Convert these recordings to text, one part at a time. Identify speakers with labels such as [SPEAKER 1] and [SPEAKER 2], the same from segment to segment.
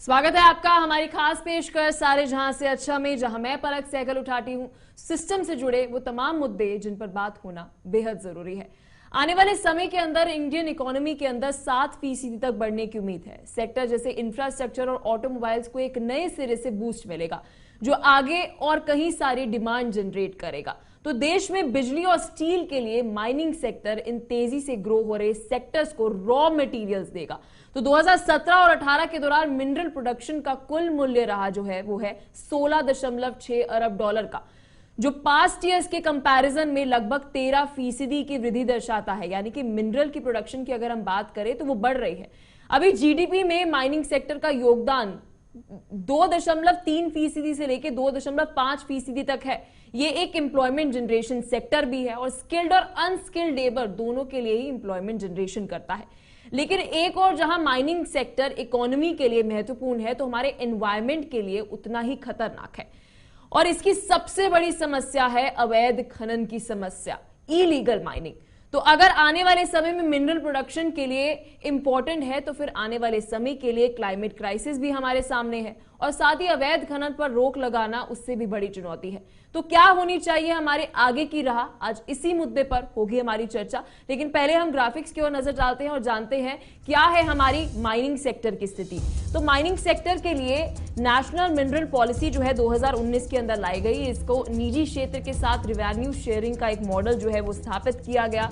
[SPEAKER 1] स्वागत है आपका हमारी खास पेशकश सारे जहां से अच्छा में, जहां मैं पलक सहगल उठाती हूं सिस्टम से जुड़े वो तमाम मुद्दे जिन पर बात होना बेहद जरूरी है। आने वाले समय के अंदर इंडियन इकोनॉमी के अंदर 7% तक बढ़ने की उम्मीद है। सेक्टर जैसे इंफ्रास्ट्रक्चर और ऑटोमोबाइल्स को एक नए सिरे से बूस्ट मिलेगा जो आगे और कहीं सारी डिमांड जनरेट करेगा। तो देश में बिजली और स्टील के लिए माइनिंग सेक्टर इन तेजी से ग्रो हो रहे सेक्टर्स को रॉ मटेरियल्स देगा। तो 2017 और 18 के दौरान मिनरल प्रोडक्शन का कुल मूल्य रहा जो है वो है 16.6 अरब डॉलर का, जो पास्ट ईयर्स के कंपैरिजन में लगभग 13% की वृद्धि दर्शाता है। यानी कि मिनरल की प्रोडक्शन की अगर हम बात करें तो वो बढ़ रही है। अभी जीडीपी में माइनिंग सेक्टर का योगदान 2.3% से लेकर 2.5% तक है। ये एक एम्प्लॉयमेंट जनरेशन सेक्टर भी है और स्किल्ड और अनस्किल्ड लेबर दोनों के लिए ही एम्प्लॉयमेंट जनरेशन करता है। लेकिन एक और जहां माइनिंग सेक्टर इकोनॉमी के लिए महत्वपूर्ण है तो हमारे एनवायरमेंट के लिए उतना ही खतरनाक है। और इसकी सबसे बड़ी समस्या है अवैध खनन की समस्या, इलीगल माइनिंग। तो अगर आने वाले समय में मिनरल प्रोडक्शन के लिए इंपॉर्टेंट है तो फिर आने वाले समय के लिए क्लाइमेट क्राइसिस भी हमारे सामने है और साथ ही अवैध खनन पर रोक लगाना उससे भी बड़ी चुनौती है। तो क्या होनी चाहिए हमारे आगे की राह, आज इसी मुद्दे पर होगी हमारी चर्चा। लेकिन पहले हम ग्राफिक्स की ओर नजर डालते हैं और जानते हैं क्या है हमारी माइनिंग सेक्टर की स्थिति। तो माइनिंग सेक्टर के लिए नेशनल मिनरल पॉलिसी जो है 2019 के अंदर लाई गई। इसको निजी क्षेत्र के साथ रेवेन्यू शेयरिंग का एक मॉडल जो है वो स्थापित किया गया।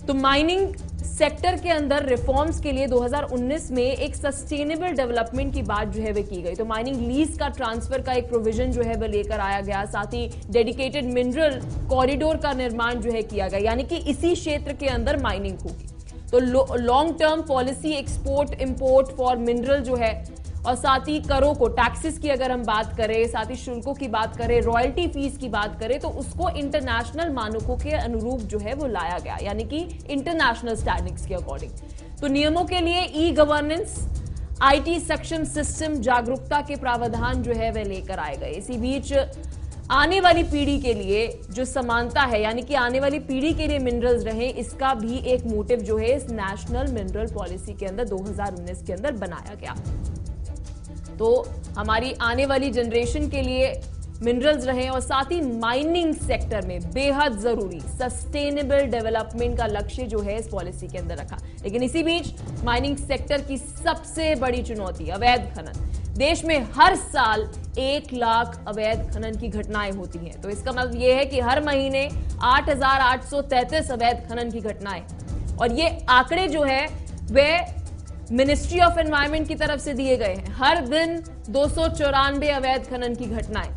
[SPEAKER 1] तो माइनिंग सेक्टर के अंदर रिफॉर्म्स के लिए 2019 में एक सस्टेनेबल डेवलपमेंट की बात जो है वह की गई। तो माइनिंग लीज का ट्रांसफर का एक प्रोविजन जो है वह लेकर आया गया। साथ ही डेडिकेटेड मिनरल कॉरिडोर का निर्माण जो है किया गया, यानी कि इसी क्षेत्र के अंदर माइनिंग होगी। तो long term policy export import for mineral जो है, और साथ ही करों को, टैक्सेस की अगर हम बात करें, साथ ही शुल्कों की बात करें, रॉयल्टी फीस की बात करें, तो उसको इंटरनेशनल मानकों के अनुरूप जो है वो लाया गया, यानी कि इंटरनेशनल स्टैंडर्ड्स के अकॉर्डिंग। तो नियमों के लिए ई गवर्नेंस, आईटी सक्षम सिस्टम, जागरूकता के प्रावधान जो है वह लेकर आए गए। इसी बीच आने वाली पीढ़ी के लिए जो समानता है, यानी कि आने वाली पीढ़ी के लिए मिनरल्स रहे, इसका भी एक मोटिव जो है इस नेशनल मिनरल पॉलिसी के अंदर 2019 के अंदर बनाया गया। तो हमारी आने वाली जनरेशन के लिए मिनरल्स रहे और साथ ही माइनिंग सेक्टर में बेहद जरूरी सस्टेनेबल डेवलपमेंट का लक्ष्य जो है इस पॉलिसी के अंदर रखा। लेकिन इसी बीच माइनिंग सेक्टर की सबसे बड़ी चुनौती अवैध खनन। देश में हर साल 1 लाख अवैध खनन की घटनाएं होती हैं। तो इसका मतलब यह है कि हर महीने 8,833 अवैध खनन की घटनाएं, और ये आंकड़े जो है वे मिनिस्ट्री ऑफ एनवायरमेंट की तरफ से दिए गए हैं। हर दिन 294 अवैध खनन की घटनाएं,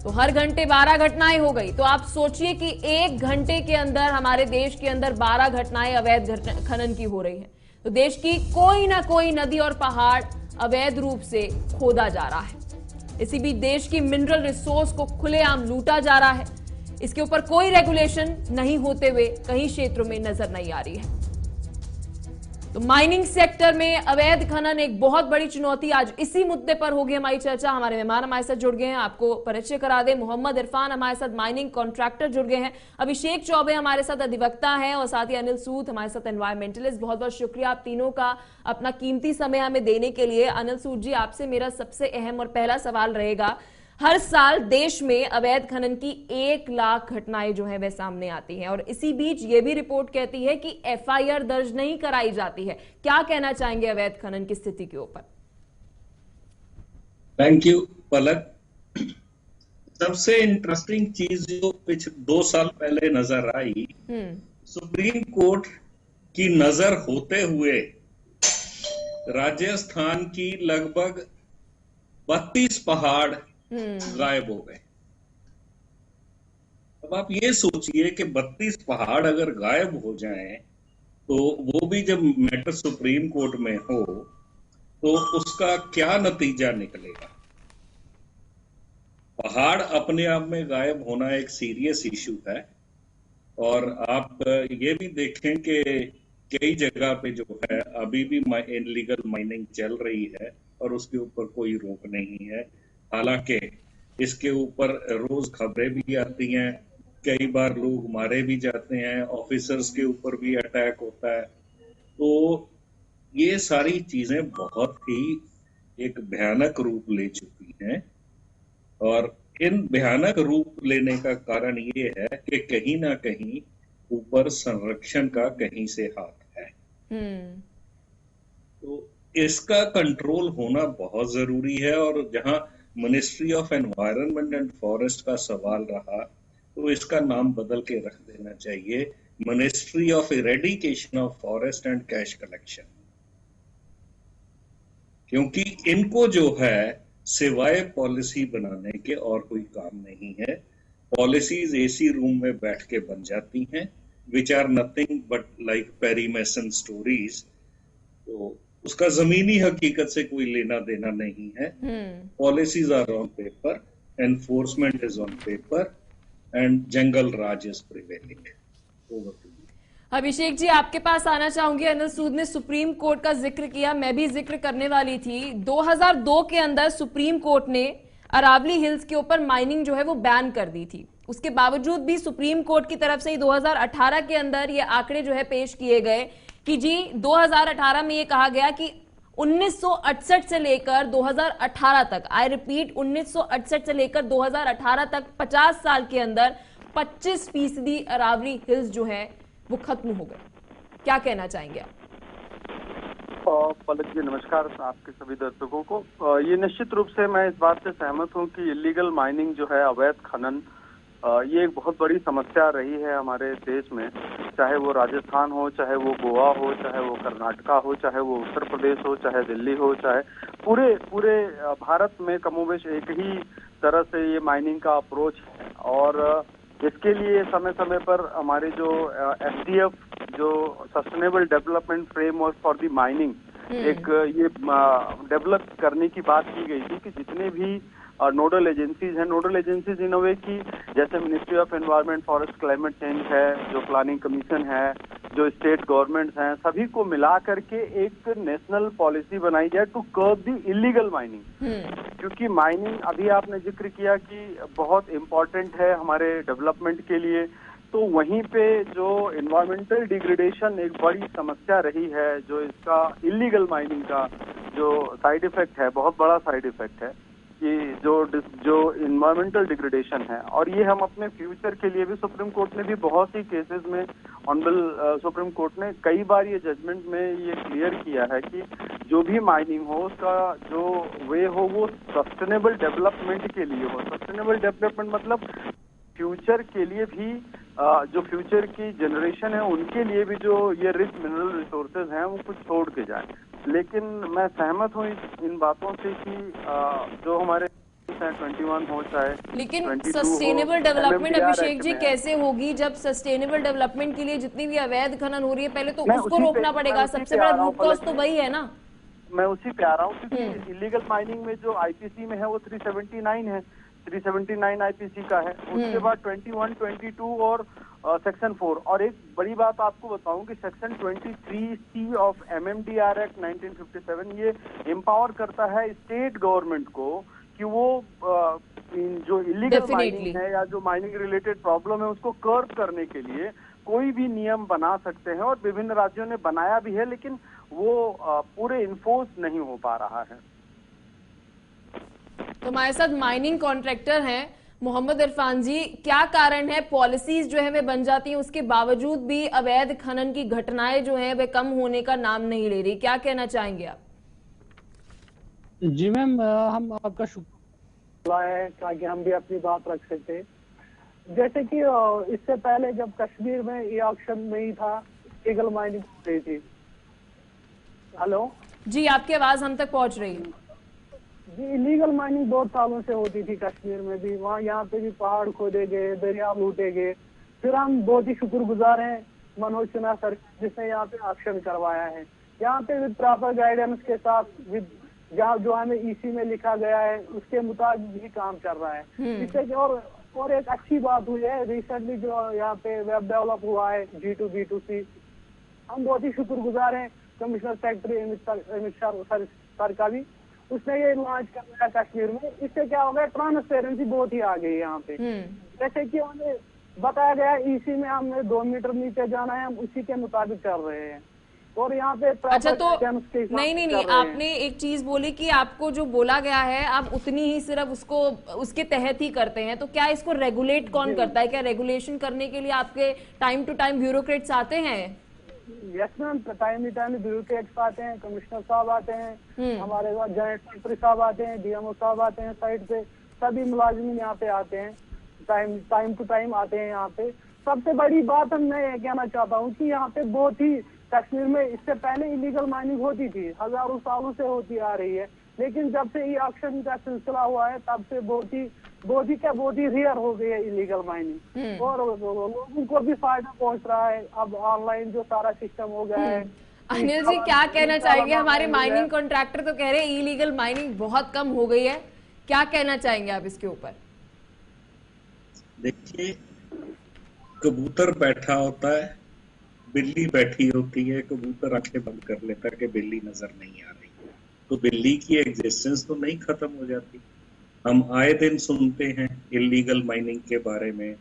[SPEAKER 1] तो हर घंटे 12 घटनाएं हो गई। तो आप सोचिए कि 1 घंटे के अंदर हमारे देश के अंदर 12 घटनाएं अवैध खनन की हो रही हैं। तो देश की कोई ना कोई नदी और पहाड़ अवैध रूप से खोदा जा रहा है। इसी बीच देश की मिनरल रिसोर्स को खुलेआम लूटा जा रहा है। इसके ऊपर कोई रेगुलेशन नहीं होते हुए कई क्षेत्रों में नजर नहीं आ रही है। तो माइनिंग सेक्टर में अवैध खनन एक बहुत बड़ी चुनौती, आज इसी मुद्दे पर होगी हमारी चर्चा। हमारे मेहमान हमारे साथ जुड़ गए हैं, आपको परिचय करा दें। मोहम्मद इरफान हमारे साथ माइनिंग कॉन्ट्रैक्टर जुड़ गए हैं, अभिषेक चौबे हमारे साथ अधिवक्ता हैं, और साथ ही अनिल सूद हमारे साथ एनवायरमेंटलिस्ट। बहुत बहुत शुक्रिया आप तीनों का अपना कीमती समय हमें देने के लिए। अनिल सूद जी, आपसे मेरा सबसे अहम और पहला सवाल रहेगा, हर साल देश में अवैध खनन की 1 लाख घटनाएं जो है वह सामने आती हैं, और इसी बीच ये भी रिपोर्ट कहती है कि एफआईआर दर्ज नहीं कराई जाती है। क्या कहना चाहेंगे अवैध खनन की स्थिति के ऊपर?
[SPEAKER 2] थैंक यू पलक। सबसे इंटरेस्टिंग चीज जो पिछले 2 साल पहले नजर आई, सुप्रीम कोर्ट की नजर होते हुए राजस्थान की लगभग 32 पहाड़ गायब हो गए। अब आप ये सोचिए कि 32 पहाड़ अगर गायब हो जाएं, तो वो भी जब मैटर सुप्रीम कोर्ट में हो तो उसका क्या नतीजा निकलेगा। पहाड़ अपने आप में गायब होना एक सीरियस इशू है, और आप ये भी देखें कि कई जगह पे जो है अभी भी इनलीगल माइनिंग चल रही है और उसके ऊपर कोई रोक नहीं है। हालांकि इसके ऊपर रोज खबरें भी आती हैं, कई बार लोग मारे भी जाते हैं, ऑफिसर्स के ऊपर भी अटैक होता है। तो ये सारी चीजें बहुत ही एक भयानक रूप ले चुकी हैं। और इन भयानक रूप लेने का कारण ये है कि कहीं ना कहीं ऊपर संरक्षण का कहीं से हाथ है। तो इसका कंट्रोल होना बहुत जरूरी है। और जहां ministry of environment and forest का सवाल रहा, तो इसका नाम बदल के रख देना चाहिए ministry of eradication of forest and cash collection. क्योंकि इनको जो है सिवाय पॉलिसी बनाने के और कोई काम नहीं है। पॉलिसीज एसी रूम में बैठ के बन जाती हैं, which are nothing but like Perry Mason stories. तो उसका जमीनी हकीकत से कोई लेना देना नहीं है। Policies are on paper, enforcement is on paper and jungle raj is prevailing. Over to you.
[SPEAKER 1] Abhishek ji, आपके पास आना चाहूंगी। अनिल सूद ने सुप्रीम कोर्ट का जिक्र किया, मैं भी जिक्र करने वाली थी। 2002 के अंदर सुप्रीम कोर्ट ने अरावली हिल्स के ऊपर माइनिंग जो है वो बैन कर दी थी। उसके बावजूद भी सुप्रीम कोर्ट की तरफ से 2018 के अंदर ये आंकड़े जो है पेश किए गए कि जी 2018 में ये कहा गया कि 1968 से लेकर 2018 तक, आई रिपीट 1968 से लेकर 2018 तक 50 साल के अंदर 25% अरावली हिल्स जो है वो खत्म हो गए। क्या कहना चाहेंगे आप?
[SPEAKER 3] पलक जी नमस्कार, आपके सभी दर्शकों को। ये निश्चित रूप से मैं इस बात से सहमत हूँ कि इलीगल माइनिंग जो है, अवैध खनन, ये एक बहुत बड़ी समस्या रही है हमारे देश में। चाहे वो राजस्थान हो, चाहे वो गोवा हो, चाहे वो कर्नाटका हो, चाहे वो उत्तर प्रदेश हो, चाहे दिल्ली हो, चाहे पूरे भारत में कमोबेश एक ही तरह से ये माइनिंग का अप्रोच है। और इसके लिए समय समय पर हमारे जो SDF, जो sustainable development framework for the mining, एक ये डेवलप करने की बात की गई थी कि जितने भी नोडल एजेंसीज हैं, नोडल एजेंसीज इन अ वे की, जैसे ministry of environment, forest, climate change है, जो प्लानिंग कमीशन है, जो स्टेट गवर्नमेंट्स हैं, सभी को मिला करके एक नेशनल पॉलिसी बनाई जाए to curb the illegal mining. क्योंकि माइनिंग, अभी आपने जिक्र किया कि बहुत इम्पोर्टेंट है हमारे डेवलपमेंट के लिए, तो वहीं पे जो इन्वायरमेंटल डिग्रेडेशन एक बड़ी समस्या रही है, जो इसका इलीगल माइनिंग का जो साइड इफेक्ट है, बहुत बड़ा साइड इफेक्ट है कि जो इन्वायरमेंटल डिग्रेडेशन है। और ये हम अपने फ्यूचर के लिए भी, सुप्रीम कोर्ट ने भी बहुत सी केसेस में, ऑनरेबल सुप्रीम कोर्ट ने कई बार ये जजमेंट में ये क्लियर किया है कि जो भी माइनिंग हो उसका जो वे हो वो सस्टेनेबल डेवलपमेंट के लिए हो। सस्टेनेबल डेवलपमेंट मतलब फ्यूचर के लिए भी, जो फ्यूचर की जनरेशन है उनके लिए भी जो ये रिच मिनरल रिसोर्सेज हैं वो कुछ छोड़ के जाए। लेकिन मैं सहमत हूँ इन बातों से कि जो हमारे 21 हो चाहे,
[SPEAKER 1] लेकिन सस्टेनेबल डेवलपमेंट अभिषेक जी कैसे होगी जब सस्टेनेबल डेवलपमेंट के लिए जितनी भी अवैध खनन हो रही है, पहले तो उसको रोकना पड़ेगा। सबसे बड़ा रूट कॉज तो वही है ना।
[SPEAKER 3] मैं उसी पे आ रहा हूँ क्योंकि इलीगल माइनिंग में जो IPC में है वो 379 है, 379 IPC का है। उसके बाद 21, 22 और सेक्शन 4। और एक बड़ी बात आपको बताऊं कि section 23C of MMDR act 1957 ये एम्पावर करता है स्टेट गवर्नमेंट को कि वो जो इलीगल माइनिंग है या जो माइनिंग रिलेटेड प्रॉब्लम है उसको कर्ब करने के लिए कोई भी नियम बना सकते हैं। और विभिन्न राज्यों ने बनाया भी है, लेकिन वो पूरे इन्फोर्स नहीं हो पा रहा है।
[SPEAKER 1] तो हमारे साथ माइनिंग कॉन्ट्रैक्टर हैं मोहम्मद इरफान जी। क्या कारण है पॉलिसीज जो है वे बन जाती हैं, उसके बावजूद भी अवैध खनन की घटनाएं जो हैं वे कम होने का नाम नहीं ले रही? क्या कहना चाहेंगे आप?
[SPEAKER 4] जी मैम, हम आपका शुक्रिया है ताकि हम भी अपनी बात रख सकते। जैसे कि इससे पहले जब कश्मीर में ये ऑक्शन नहीं था, लीगल माइनिंग हो रही थी। हेलो
[SPEAKER 1] जी, आपकी आवाज हम तक पहुंच रही है।
[SPEAKER 4] जी, इलीगल माइनिंग बहुत सालों से होती थी कश्मीर में भी। वहाँ यहाँ पे भी पहाड़ खोदे गए, दरिया लूटे गए। फिर हम बहुत ही शुक्रगुजार हैं मनोज सिन्हा सर जिसने यहाँ पे ऑक्शन करवाया है। यहाँ पे विद प्रॉपर गाइडेंस के साथ, विद जहाँ जो हमें EC में लिखा गया है उसके मुताबिक ही काम चल रहा है। इससे और एक अच्छी बात हुई है, रिसेंटली जो यहाँ पे वेब डेवलप हुआ है G2B2C, हम बहुत ही शुक्रगुजार हैं commissioner secretary Amit Shah sir का भी। उसने ये लॉन्च करवाया कश्मीर में। इससे क्या हो गया, ट्रांसपेरेंसी बहुत ही आ गई यहाँ पे। जैसे कि हमें बताया गया EC में हमने 2 मीटर नीचे जाना है, हम उसी के मुताबिक कर रहे हैं। और यहाँ पे
[SPEAKER 1] अच्छा, तो
[SPEAKER 4] terms के हिसाब
[SPEAKER 1] नहीं
[SPEAKER 4] से
[SPEAKER 1] नहीं
[SPEAKER 4] कर
[SPEAKER 1] नहीं,
[SPEAKER 4] रहे हैं।
[SPEAKER 1] आपने एक चीज बोली कि आपको जो बोला गया है आप उतनी ही सिर्फ उसको उसके तहत ही करते हैं, तो क्या इसको रेगुलेट कौन करता है? क्या रेगुलेशन करने के लिए आपके टाइम टू टाइम ब्यूरोक्रेट्स आते हैं?
[SPEAKER 4] यस मैम, टाइम ब्यूरोक्रेट्स आते हैं, कमिश्नर साहब आते हैं, हमारे पास जॉइंट सेक्रेटरी साहब आते हैं, डीएमओ साहब आते हैं, साइड पे सभी मुलाजिमीन यहाँ पे आते हैं, टाइम टू टाइम आते हैं यहाँ पे। सबसे बड़ी बात मैं ये कहना चाहता हूँ कि यहाँ पे बहुत ही कश्मीर में इससे पहले इलीगल माइनिंग होती थी, हजारों सालों से होती आ रही है, लेकिन जब से ई ऑक्शन का सिलसिला हुआ है तब से बहुत ही रेयर हो गई है इलीगल माइनिंग, और लोगों को भी फायदा पहुंच रहा है। अब ऑनलाइन जो सारा सिस्टम हो गया है।
[SPEAKER 1] अनिल जी, क्या कहना चाहेंगे? हमारे माइनिंग कॉन्ट्रैक्टर तो कह रहे हैं इलीगल माइनिंग बहुत कम हो गई है, क्या कहना चाहेंगे आप इसके ऊपर?
[SPEAKER 2] देखिए, कबूतर बैठा होता है, बिल्ली बैठी होती है, कबूतर आंखें बंद कर लेता है कि बिल्ली नजर नहीं आ रही, तो बिल्ली की एग्जिस्टेंस तो नहीं खत्म हो जाती। हम आए दिन सुनते हैं इलीगल माइनिंग के बारे में,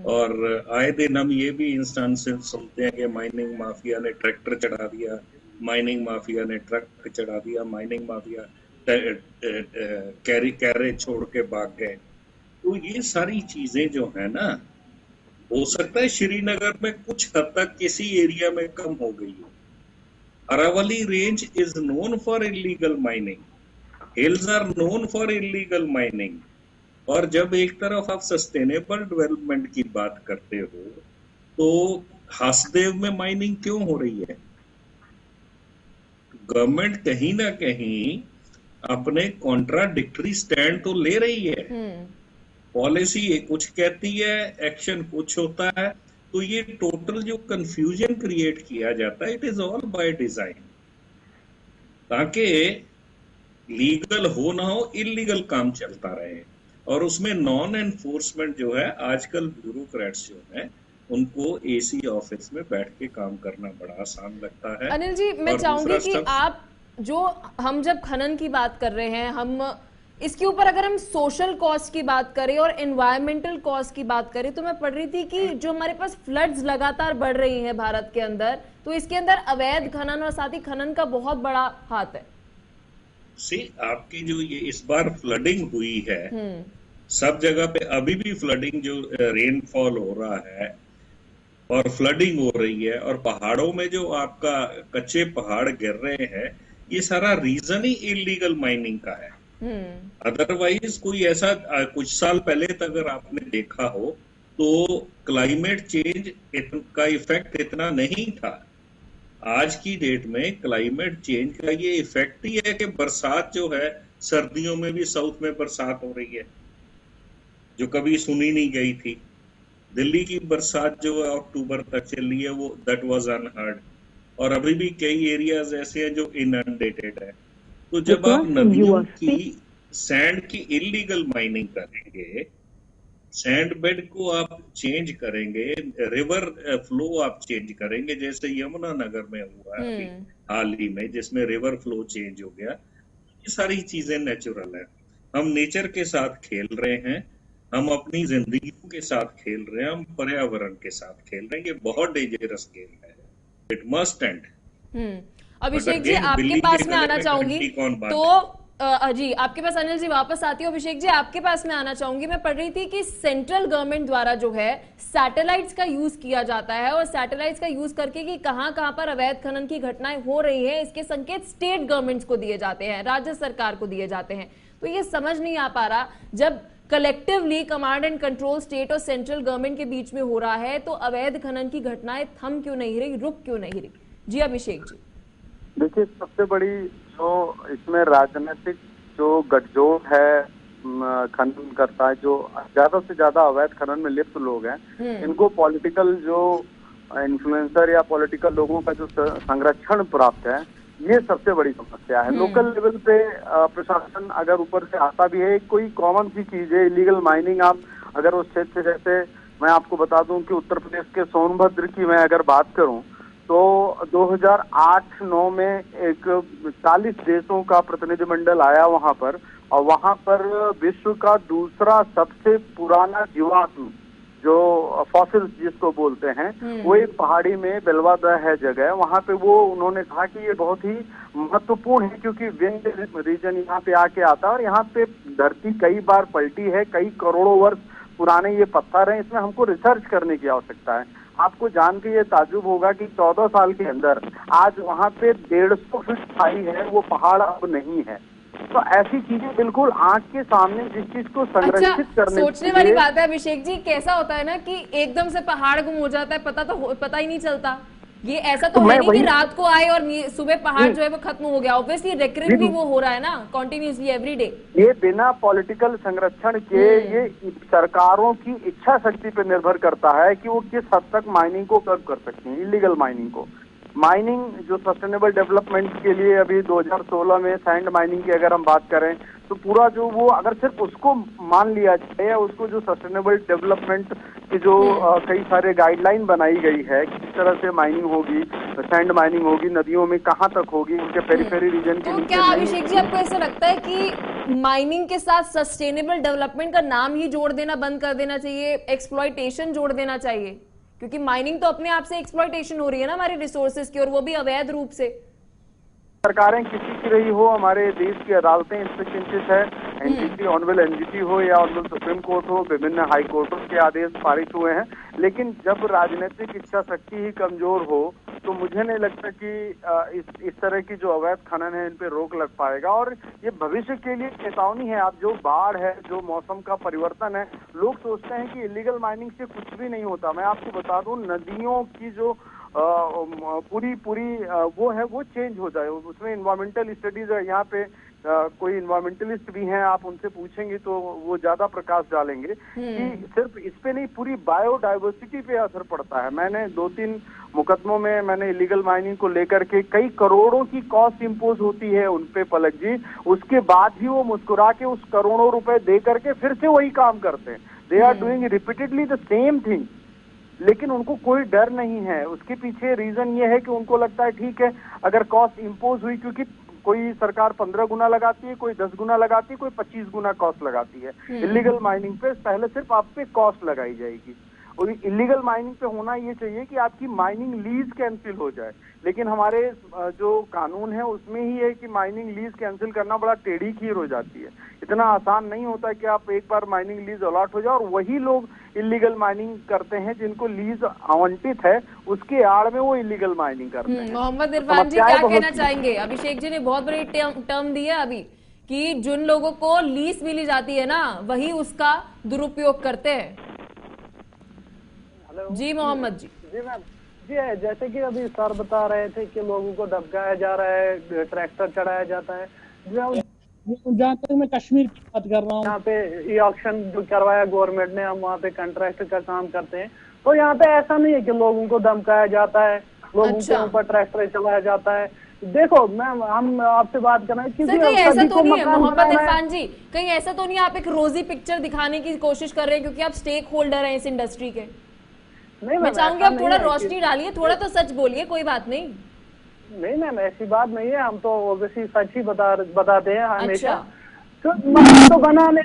[SPEAKER 2] और आए दिन हम ये भी इंस्टेंसेस सुनते हैं कि माइनिंग माफिया ने ट्रैक्टर चढ़ा दिया, माइनिंग माफिया ने ट्रक चढ़ा दिया, माइनिंग माफिया कैरेज छोड़ के भाग गए। तो ये सारी चीजें जो है ना, हो सकता है श्रीनगर में कुछ हद तक किसी एरिया में कम हो गई हो। Aravalli range is known for illegal mining, hills are known for illegal mining, और जब एक तरफ आप सस्टेनेबल डेवलपमेंट की बात करते हो तो हासदेव में माइनिंग क्यों हो रही है? गवर्नमेंट कहीं ना कहीं अपने कॉन्ट्राडिक्टरी स्टैंड तो ले रही है। पॉलिसी कुछ कहती है, एक्शन कुछ होता है, तो ये टोटल जो कंफ्यूजन क्रिएट किया जाता है, it is all by design, ताकि लीगल हो ना हो, इलीगल काम चलता रहे। और उसमें नॉन एनफोर्समेंट जो है, आजकल ब्यूरोक्रेट्स जो है उनको एसी ऑफिस में बैठ के काम करना बड़ा आसान लगता है।
[SPEAKER 1] अनिल जी, मैं चाहूंगी कि आप जो हम जब खनन की बात कर रहे हैं, हम इसके ऊपर अगर हम सोशल कॉस्ट की बात करें और एनवायरमेंटल कॉस्ट की बात करें, तो मैं पढ़ रही थी कि जो हमारे पास फ्लड्स लगातार बढ़ रही है भारत के अंदर, तो इसके अंदर अवैध खनन और साथ ही खनन का बहुत बड़ा हाथ है।
[SPEAKER 2] आपकी जो ये इस बार फ्लडिंग हुई है, सब जगह पे अभी भी फ्लडिंग, जो रेनफॉल हो रहा है और फ्लडिंग हो रही है, और पहाड़ों में जो आपका कच्चे पहाड़ गिर रहे हैं, ये सारा रीजन ही इलीगल माइनिंग का है। अदरवाइज कोई ऐसा कुछ साल पहले तक अगर आपने देखा हो तो क्लाइमेट चेंज का इफेक्ट इतना नहीं था। आज की डेट में क्लाइमेट चेंज का ये इफेक्ट ही है कि बरसात जो है, सर्दियों में भी साउथ में बरसात हो रही है जो कभी सुनी नहीं गई थी। दिल्ली की बरसात जो है अक्टूबर तक चली है, वो दैट वाज अनहर्ड, और अभी भी कई एरियाज ऐसे हैं जो इनंडेटेड है। तो जब आप नदियों की सैंड की इलीगल माइनिंग करेंगे, सैंड बेड को आप चेंज करेंगे, रिवर फ्लो आप चेंज करेंगे, जैसे यमुनानगर में हुआ है अभी हाल ही में, जिसमें रिवर फ्लो चेंज हो गया। ये सारी चीजें नेचुरल है। हम नेचर के साथ खेल रहे हैं, हम अपनी जिंदगी के साथ खेल रहे हैं, हम पर्यावरण के साथ खेल रहे हैं। ये बहुत डेंजरस गेम है, इट मस्ट एंड।
[SPEAKER 1] अभिषेक जी, आपके पास में आना चाहूंगी, तो जी आपके पास अनिल जी वापस आती हूँ। अभिषेक जी, आपके पास में आना चाहूंगी। मैं पढ़ रही थी कि सेंट्रल गवर्नमेंट द्वारा जो है सैटेलाइट्स का यूज किया जाता है, और सैटेलाइट्स का यूज करके कि कहां कहां पर अवैध खनन की घटनाएं हो रही हैं, इसके संकेत स्टेट गवर्नमेंट्स को दिए जाते हैं, राज्य सरकार को दिए जाते हैं। तो ये समझ नहीं आ पा रहा, जब collectively command and control state और सेंट्रल गवर्नमेंट के बीच में हो रहा है, तो अवैध खनन की घटनाएं थम क्यों नहीं रही, रुक क्यों नहीं रही? जी अभिषेक जी।
[SPEAKER 3] देखिए, सबसे बड़ी जो इसमें राजनीतिक जो गठजोड़ है खनन करता है, जो ज्यादा से ज्यादा अवैध खनन में लिप्त लोग हैं, इनको पॉलिटिकल जो इन्फ्लुएंसर या पॉलिटिकल लोगों का जो संरक्षण प्राप्त है, ये सबसे बड़ी समस्या है। लोकल लेवल पे प्रशासन अगर ऊपर से आता भी है, कोई कॉमन सी चीज है इलीगल माइनिंग, आप अगर उस क्षेत्र से, जैसे मैं आपको बता दूं कि उत्तर प्रदेश के सोनभद्र की मैं अगर बात करूं तो 2008-9 में एक 40 देशों का प्रतिनिधिमंडल आया वहां पर, और वहां पर विश्व का दूसरा सबसे पुराना जीवाश्म जो फॉसिल्स जिसको बोलते हैं, वो एक पहाड़ी में बेलवादा है जगह, वहाँ पे वो उन्होंने कहा कि ये बहुत ही महत्वपूर्ण है क्योंकि विंड रीजन यहाँ पे आके आता है और यहाँ पे धरती कई बार पलटी है, कई करोड़ों वर्ष पुराने ये पत्थर हैं, इसमें हमको रिसर्च करने की आवश्यकता है। आपको जान के ये ताज्जुब होगा कि 14 साल के अंदर आज वहाँ पे 150 फीट खाई है, वो पहाड़ अब नहीं है। तो ऐसी चीजें बिल्कुल आंख के सामने जिस चीज को संरक्षित करने
[SPEAKER 1] सोचने वाली बात है अभिषेक जी, कैसा होता है ना कि एकदम से पहाड़ गुम हो जाता है, पता ही नहीं चलता। ये ऐसा तो है नहीं कि रात को आए और सुबह पहाड़ जो है वो खत्म हो गया। ऑब्वियसली रिकरिंग भी वो हो रहा है ना कंटिन्यूसली एवरीडे।
[SPEAKER 3] ये बिना पॉलिटिकल संरक्षण के ये सरकारों की इच्छा शक्ति पे निर्भर करता है कि वो किस हद तक माइनिंग को कम कर सकती हैं, इलीगल माइनिंग को। माइनिंग जो सस्टेनेबल डेवलपमेंट के लिए अभी 2016 में सैंड माइनिंग की अगर हम बात करें तो पूरा जो वो अगर सिर्फ उसको मान लिया जाए या उसको जो सस्टेनेबल डेवलपमेंट की जो कई सारे गाइडलाइन बनाई गई है, किस तरह से माइनिंग होगी, सैंड माइनिंग होगी, नदियों में कहाँ तक होगी, उनके पेरिफेरी रीजन के
[SPEAKER 1] तो क्या अभिषेक जी आपको ऐसा लगता है कि माइनिंग के साथ सस्टेनेबल डेवलपमेंट का नाम ही जोड़ देना बंद कर देना चाहिए, एक्सप्लॉयटेशन जोड़ देना चाहिए? क्योंकि माइनिंग तो अपने आप से एक्सप्लॉयटेशन हो रही है ना हमारे रिसोर्सेज की, और वो भी अवैध रूप से।
[SPEAKER 3] सरकारें किसी की रही हो, हमारे देश की अदालतें इस पे चिंतित है। एनजीटी, ऑनरेबल एनजीटी हो या ऑनरेबल सुप्रीम कोर्ट हो, विभिन्न हाई कोर्टों के आदेश पारित हुए हैं, लेकिन जब राजनीतिक इच्छा शक्ति ही कमजोर हो तो मुझे नहीं लगता कि इस तरह की जो अवैध खनन है इन पे रोक लग पाएगा। और ये भविष्य के लिए चेतावनी है। आप जो बाढ़ है, जो मौसम का परिवर्तन है, लोग सोचते हैं कि इलीगल माइनिंग से कुछ भी नहीं होता। मैं आपको बता दूं, नदियों की जो पूरी वो है वो चेंज हो जाए। उसमें इन्वायरमेंटल स्टडीज है। यहाँ पे कोई इन्वायरमेंटलिस्ट भी हैं, आप उनसे पूछेंगे तो वो ज्यादा प्रकाश डालेंगे कि सिर्फ इस पे नहीं, पूरी बायोडाइवर्सिटी पे असर पड़ता है। मैंने 2-3 मुकदमों में मैंने इलीगल माइनिंग को लेकर के कई करोड़ों की कॉस्ट इम्पोज होती है उन पे पलक जी, उसके बाद भी वो मुस्कुरा के उस करोड़ों रुपए दे करके फिर से वही काम करते हैं। They are doing repeatedly the same thing, लेकिन उनको कोई डर नहीं है। उसके पीछे रीजन ये है कि उनको लगता है ठीक है, अगर कॉस्ट इम्पोज हुई, क्योंकि कोई सरकार 15 गुना लगाती है, कोई 10 गुना लगाती है, कोई 25 गुना कॉस्ट लगाती है। इलीगल माइनिंग पे पहले सिर्फ आप पे कॉस्ट लगाई जाएगी। और इलीगल माइनिंग पे होना ये चाहिए कि आपकी माइनिंग लीज कैंसिल हो जाए, लेकिन हमारे जो कानून है उसमें ही है कि माइनिंग लीज कैंसिल करना बड़ा टेढ़ी खीर हो जाती है। इतना आसान नहीं होता कि आप एक बार माइनिंग लीज अलॉट हो जाए, और वही लोग इलीगल माइनिंग करते हैं जिनको लीज आवंटित है, उसके आड़ में वो इलीगल माइनिंग करते हैं।
[SPEAKER 1] मोहम्मद इरफान जी क्या कहना चाहेंगे? अभिषेक जी ने बहुत बड़ी टर्म दी है अभी कि जिन लोगों को लीज मिली जाती है ना, वही उसका दुरुपयोग करते हैं। जी मोहम्मद जी।
[SPEAKER 4] जी मैम, जी है, जैसे कि अभी सर बता रहे थे कि लोगों को धमकाया जा रहा है, ट्रैक्टर चढ़ाया जाता है।
[SPEAKER 5] जहाँ तक मैं कश्मीर की बात कर रहा हूँ,
[SPEAKER 4] यहाँ पे ये ऑक्शन जो करवाया गवर्नमेंट ने, हम वहाँ पे कॉन्ट्रैक्ट का काम करते हैं, तो यहाँ पे ऐसा नहीं है कि लोगों को धमकाया जाता है, लोगों के ऊपर ट्रैक्टर चलाया जाता है। देखो मैम, हम आपसे बात कर रहे हैं
[SPEAKER 1] सर, कहीं ऐसा तो नहीं है मोहम्मद इरफान जी, कहीं ऐसा तो नहीं आप एक रोजी पिक्चर दिखाने की कोशिश कर रहे हैं क्योंकि आप स्टेक होल्डर हैं इस इंडस्ट्री के?
[SPEAKER 4] नहीं,
[SPEAKER 1] मैं चाहूंगी आप थोड़ा रोशनी डालिए, थोड़ा तो सच बोलिए, कोई बात नहीं।
[SPEAKER 4] नहीं मैम, ऐसी बात नहीं है, हम तो ओबीसी सच ही बताते हैं हमेशा।
[SPEAKER 1] अच्छा।
[SPEAKER 4] तो मकान तो बनाने,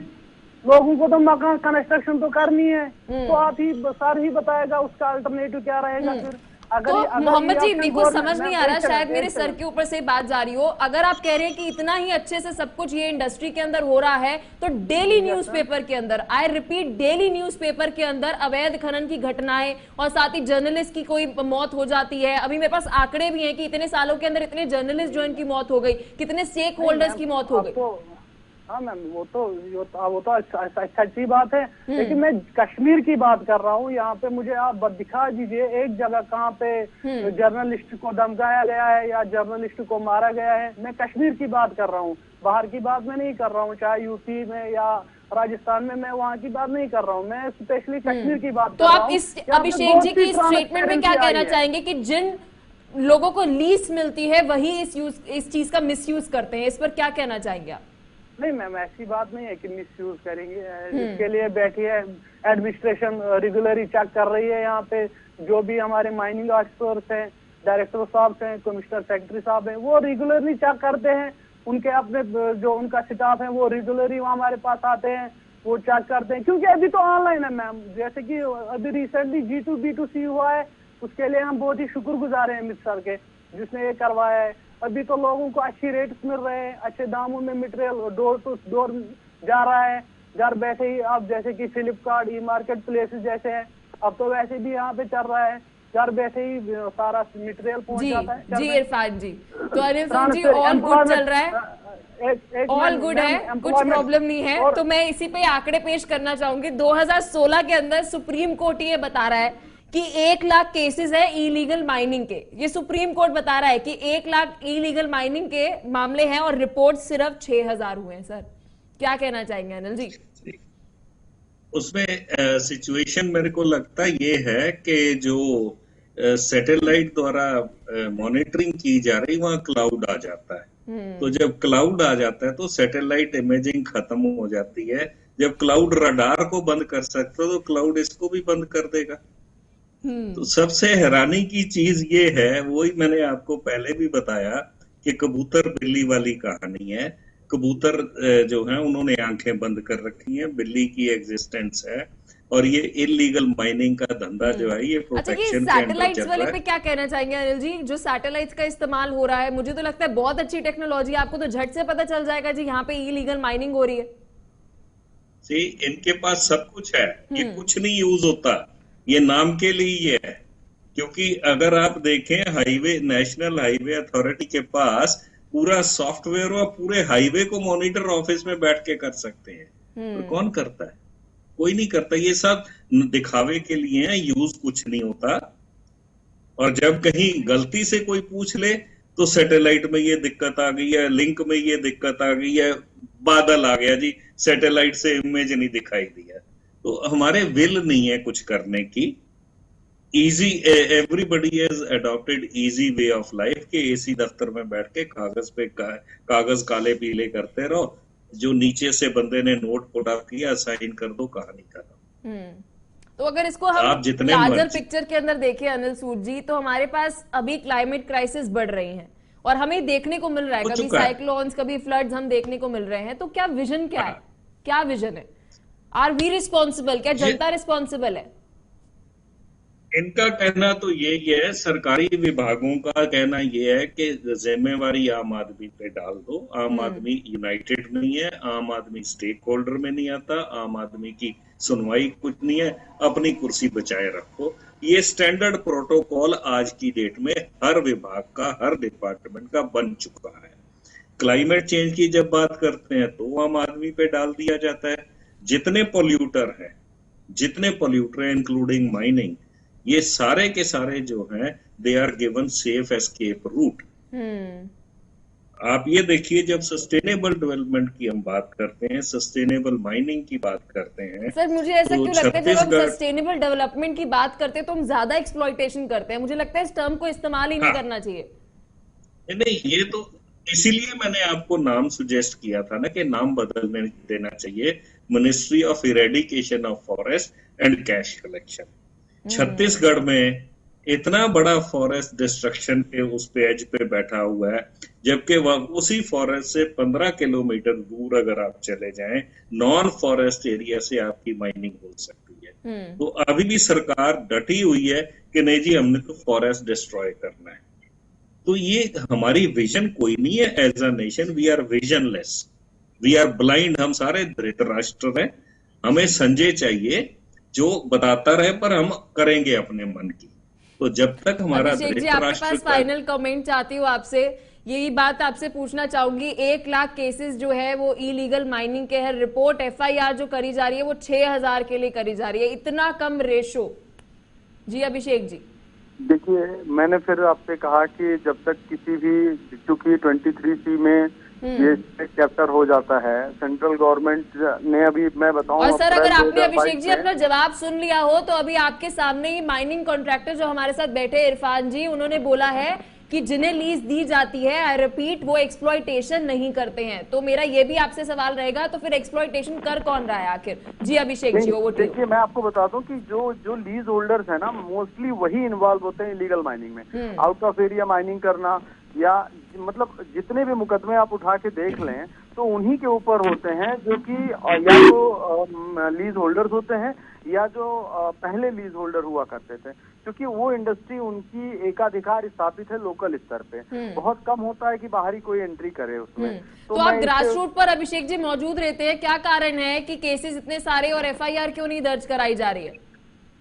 [SPEAKER 4] लोगों को तो मकान कंस्ट्रक्शन तो करनी है, तो आप ही सर ही बताएगा उसका अल्टरनेटिव क्या रहेगा फिर।
[SPEAKER 1] तो मोहम्मद जी, मेरे को समझ नहीं आ रहा, शायद मेरे सर के ऊपर से बात जा रही हो। अगर आप कह रहे हैं कि इतना ही अच्छे से सब कुछ ये इंडस्ट्री के अंदर हो रहा है, तो डेली न्यूज़पेपर के अंदर, आई रिपीट, डेली न्यूज़पेपर के अंदर अवैध खनन की घटनाएं और साथ ही जर्नलिस्ट की कोई मौत हो जाती है। अभी मेरे पास आंकड़े भी हैं कि इतने सालों के अंदर इतने जर्नलिस्ट जो इनकी मौत हो गई, कितने स्टेक होल्डर्स की मौत हो गई।
[SPEAKER 4] हाँ मैम, वो तो अच्छी बात है, लेकिन मैं कश्मीर की बात कर रहा हूँ। यहाँ पे मुझे आप दिखा दीजिए एक जगह कहाँ पे जर्नलिस्ट को धमकाया गया है या जर्नलिस्ट को मारा गया है। मैं कश्मीर की बात कर रहा हूँ, बाहर की बात मैं नहीं कर रहा हूँ, चाहे यूपी में या राजस्थान में, मैं वहाँ की बात नहीं कर रहा हूँ, मैं स्पेशली कश्मीर की बात
[SPEAKER 1] तो आप इस अभिषेक जी की स्टेटमेंट में क्या कहना चाहेंगे कि जिन लोगों को लीज मिलती है वही इस चीज का मिसयूज करते हैं, इस पर क्या कहना चाहेंगे आप?
[SPEAKER 4] नहीं मैम, ऐसी बात नहीं है कि मिसयूज करेंगे। इसके लिए बैठी है एडमिनिस्ट्रेशन, रेगुलरली चेक कर रही है। यहाँ पे जो भी हमारे माइनिंग ऑफिसर्स हैं, डायरेक्टर साहब हैं, कमिश्नर सेक्रेटरी साहब हैं, वो रेगुलरली चेक करते हैं। उनके अपने जो उनका स्टाफ है वो रेगुलरली वहाँ हमारे पास आते हैं, वो चेक करते हैं, क्योंकि अभी तो ऑनलाइन है मैम। जैसे कि अभी रिसेंटली G2B2C हुआ है, उसके लिए हम बहुत ही शुक्रगुजार हैं अमित सर के, जिसने ये करवाया है। अभी तो लोगों को अच्छी रेट्स मिल रहे हैं, अच्छे दामों में मटेरियल डोर टू डोर जा रहा है। घर बैठे ही आप जैसे कि फ्लिपकार्ट, ई मार्केट प्लेसेस जैसे हैं, अब तो वैसे भी यहाँ पे चल रहा है, घर बैठे ही सारा मटेरियल पहुंच जाता है।
[SPEAKER 1] जी इरफान जी, तो अनिल सिंह जी ऑल गुड चल रहा है, ऑल गुड है, कुछ प्रॉब्लम नहीं है। तो मैं इसी पे आंकड़े पेश करना चाहूंगी। 2016 के अंदर सुप्रीम कोर्ट ये बता रहा है कि 1 लाख केसेस है इलीगल माइनिंग के। ये सुप्रीम कोर्ट बता रहा है कि 1 लाख इलीगल माइनिंग के मामले हैं और रिपोर्ट सिर्फ 6000 हुए हैं। सर क्या कहना चाहेंगे अनिल जी?
[SPEAKER 2] उसमें सिचुएशन मेरे को लगता ये है कि जो सैटेलाइट द्वारा मॉनिटरिंग की जा रही वहां क्लाउड आ जाता है। तो जब क्लाउड आ जाता है तो सैटेलाइट इमेजिंग खत्म हो जाती है। जब क्लाउड रडार को बंद कर सकता है तो क्लाउड इसको भी बंद कर देगा। तो सबसे हैरानी की चीज ये है, वही मैंने आपको पहले भी बताया कि कबूतर बिल्ली वाली कहानी है। कबूतर जो है उन्होंने आंखें बंद कर रखी हैं, बिल्ली की एग्जिस्टेंस है, और ये इलीगल माइनिंग का धंधा जो है ये प्रोटेक्शन के अंदर चल रहा है।
[SPEAKER 1] पे क्या कहना चाहेंगे अनिल जी? जो सैटेलाइट्स का इस्तेमाल हो रहा है, मुझे तो लगता है बहुत अच्छी टेक्नोलॉजी, आपको तो झट से पता चल जाएगा जी यहाँ पे इलीगल माइनिंग हो रही है।
[SPEAKER 2] इनके पास सब कुछ है, ये कुछ नहीं यूज होता, ये नाम के लिए ये है। क्योंकि अगर आप देखें हाईवे, नेशनल हाईवे अथॉरिटी के पास पूरा सॉफ्टवेयर और पूरे हाईवे को मॉनिटर ऑफिस में बैठ के कर सकते हैं, तो कौन करता है? कोई नहीं करता। ये सब दिखावे के लिए है, यूज कुछ नहीं होता। और जब कहीं गलती से कोई पूछ ले तो सैटेलाइट में ये दिक्कत आ गई है, लिंक में ये दिक्कत आ गई है, बादल आ गया जी, सैटेलाइट से इमेज नहीं दिखाई दिया। तो हमारे विल नहीं है कुछ करने की। Easy, everybody has adopted easy way of life के एसी दफ्तर में बैठ के कागज पे कागज काले पीले करते रहो, जो नीचे से बंदे ने नोट पुट आउट किया साइन कर दो, कहानी खत्म।
[SPEAKER 1] तो अगर इसको हम लार्जर पिक्चर के अंदर देखें अनिल सूद जी, तो हमारे पास अभी क्लाइमेट क्राइसिस बढ़ रही है और हमें देखने को मिल रहा है, कभी साइक्लोन्स, कभी फ्लड्स हम देखने को मिल रहे हैं। तो क्या विजन क्या है, क्या विजन है? Are we responsible? क्या जनता रिस्पॉन्सिबल है?
[SPEAKER 2] इनका कहना तो यही है, सरकारी विभागों का कहना यह है कि जिम्मेवारी आम आदमी पे डाल दो। आम आदमी यूनाइटेड नहीं है, आम आदमी स्टेक होल्डर में नहीं आता, आम आदमी की सुनवाई कुछ नहीं है, अपनी कुर्सी बचाए रखो। ये स्टैंडर्ड प्रोटोकॉल आज की डेट में हर विभाग का, हर डिपार्टमेंट का बन चुका है। क्लाइमेट चेंज की जब बात करते हैं तो आम आदमी पे डाल दिया जाता है। जितने पोल्यूटर हैं इंक्लूडिंग माइनिंग, ये सारे के सारे जो हैं they are given safe escape route. आप ये देखिए, जब सस्टेनेबल डेवलपमेंट की हम बात करते हैं, सस्टेनेबल माइनिंग की बात करते हैं,
[SPEAKER 1] सर मुझे ऐसा क्यों लगता है जब हम सस्टेनेबल डेवलपमेंट की बात करते हैं तो हम ज्यादा एक्सप्लॉइटेशन करते हैं? मुझे लगता है इस टर्म को इस्तेमाल ही नहीं करना चाहिए।
[SPEAKER 2] नहीं, ये तो इसीलिए मैंने आपको नाम सुजेस्ट किया था ना कि नाम बदलने देना चाहिए, ministry of eradication of forest and cash collection. Chhattisgarh में इतना बड़ा फॉरेस्ट डिस्ट्रक्शन के उस पे एज पे बैठा हुआ है, जबकि उसी फॉरेस्ट से 15 किलोमीटर दूर अगर आप चले जाएं, नॉन फॉरेस्ट एरिया से आपकी माइनिंग हो सकती है। तो अभी भी सरकार डटी हुई है कि नहीं जी, हमने तो फॉरेस्ट डिस्ट्रॉय करना है। तो ये हमारी विजन कोई नहीं है। As a nation we are visionless, we are blind. हम सारे धृतराष्ट्र हैं। हमें संजय चाहिए जो बताता रहे, पर हम करेंगे अपने मन की। तो जब तक हमारा
[SPEAKER 1] आपके पास फाइनल कमेंट चाहती हूँ आपसे, यही बात आपसे पूछना चाहूंगी। 1 लाख केसेस जो है वो इलीगल माइनिंग के है, रिपोर्ट FIR जो करी जा रही है वो 6000 के लिए करी जा रही है, इतना कम रेशो। जी अभिषेक जी।
[SPEAKER 3] देखिए, मैंने फिर आपसे कहा कि जब तक किसी भी, चूंकि 23C में ये चैप्टर हो जाता है, सेंट्रल गवर्नमेंट ने अभी, मैं बताऊं,
[SPEAKER 1] और सर अगर आपने अभिषेक जी अपना जवाब सुन लिया हो तो अभी आपके सामने ही माइनिंग कॉन्ट्रैक्टर जो हमारे साथ बैठे इरफान जी, उन्होंने बोला है कि जिन्हें लीज दी जाती है, आई रिपीट, वो एक्सप्लॉइटेशन नहीं करते हैं। तो मेरा ये भी आपसे सवाल रहेगा, तो फिर एक्सप्लॉइटेशन कर कौन रहा है आखिर? जी अभिषेक जी, वो
[SPEAKER 3] देखिए, मैं आपको बता दूं कि जो लीज होल्डर्स है ना, मोस्टली वही इन्वॉल्व होते हैं इलीगल माइनिंग में। आउट ऑफ एरिया माइनिंग करना, या मतलब जितने भी मुकदमे आप उठा के देख लें, तो उन्हीं के ऊपर होते हैं, जो कि या तो लीज होल्डर्स होते हैं या जो पहले लीज होल्डर हुआ करते थे, क्योंकि वो इंडस्ट्री उनकी एकाधिकार स्थापित है लोकल स्तर पे। बहुत कम होता है कि बाहरी कोई एंट्री करे उसमें।
[SPEAKER 1] तो आप ग्रास रूट पर अभिषेक जी मौजूद रहते हैं, क्या कारण है कि केसेस इतने सारे और एफआईआर क्यों नहीं दर्ज कराई जा रही है?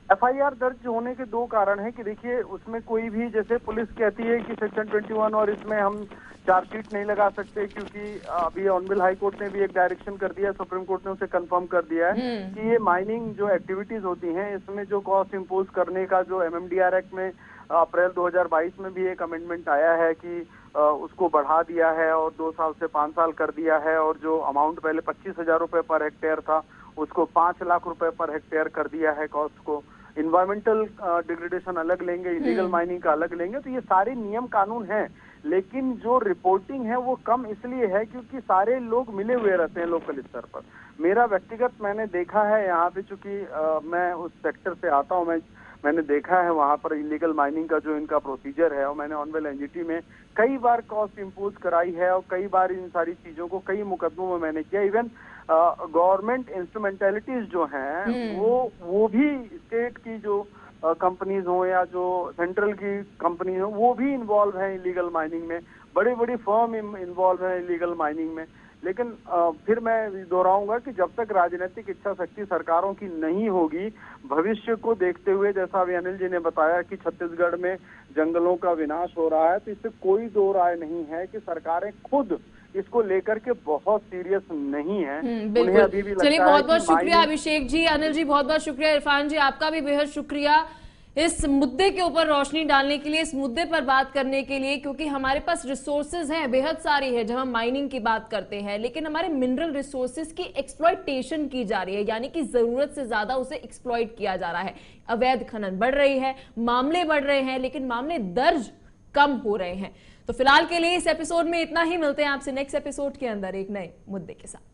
[SPEAKER 3] एफआईआर दर्ज होने के दो कारण हैं कि देखिए, उसमें कोई भी, जैसे पुलिस कहती है कि सेक्शन 21 और इसमें हम चार्जशीट नहीं लगा सकते, क्योंकि अभी ऑनरेबल हाई कोर्ट ने भी एक डायरेक्शन कर दिया है, सुप्रीम कोर्ट ने उसे कंफर्म कर दिया है कि ये माइनिंग जो एक्टिविटीज होती हैं, इसमें जो कॉस्ट इम्पोज करने का जो एमएमडीआर एक्ट में अप्रैल 2022 में भी एक अमेंडमेंट आया है कि उसको बढ़ा दिया है और 2 साल से 5 साल कर दिया है, और जो अमाउंट पहले 25,000 रुपए पर हेक्टेयर था उसको 5 लाख रुपए पर हेक्टेयर कर दिया है कॉस्ट को। इन्वायरमेंटल डिग्रेडेशन अलग लेंगे, इलीगल माइनिंग का अलग लेंगे। तो ये सारे नियम कानून हैं, लेकिन जो रिपोर्टिंग है वो कम इसलिए है क्योंकि सारे लोग मिले हुए रहते हैं लोकल स्तर पर। मेरा व्यक्तिगत मैंने देखा है यहाँ पे, चूंकि मैं उस सेक्टर से आता हूँ, मैंने देखा है वहाँ पर इलीगल माइनिंग का जो इनका प्रोसीजर है, और मैंने ऑनवेल एनजीटी में कई बार कॉस्ट इम्पोज कराई है और कई बार इन सारी चीजों को कई मुकदमों में मैंने किया। इवन गवर्नमेंट इंस्ट्रूमेंटलिटीज जो हैं वो भी स्टेट की जो कंपनीज हो या जो सेंट्रल की कंपनी हो, वो भी इन्वॉल्व है इलीगल माइनिंग में। बड़ी बड़ी फर्म इन्वॉल्व है इलीगल माइनिंग में। लेकिन फिर मैं दोहराऊंगा कि जब तक राजनीतिक इच्छा शक्ति सरकारों की नहीं होगी, भविष्य को देखते हुए, जैसा अभी अनिल जी ने बताया कि छत्तीसगढ़ में जंगलों का विनाश हो रहा है, तो इससे कोई दो राय नहीं है कि सरकारें खुद इसको लेकर के बहुत सीरियस नहीं है। उन्हें अभी भी लगता है।
[SPEAKER 1] चलिए, बहुत बहुत शुक्रिया अभिषेक जी, अनिल जी बहुत बहुत शुक्रिया, इरफान जी आपका भी बेहद शुक्रिया इस मुद्दे के ऊपर रोशनी डालने के लिए, इस मुद्दे पर बात करने के लिए, क्योंकि हमारे पास रिसोर्सेज हैं, बेहद सारी है जब हम माइनिंग की बात करते हैं, लेकिन हमारे मिनरल रिसोर्सेज की एक्सप्लॉइटेशन की जा रही है, यानी कि जरूरत से ज्यादा उसे एक्सप्लॉइट किया जा रहा है। अवैध खनन बढ़ रही है, मामले बढ़ रहे हैं, लेकिन मामले दर्ज कम हो रहे हैं। तो फिलहाल के लिए इस एपिसोड में इतना ही। मिलते हैं आपसे नेक्स्ट एपिसोड के अंदर एक नए मुद्दे के साथ।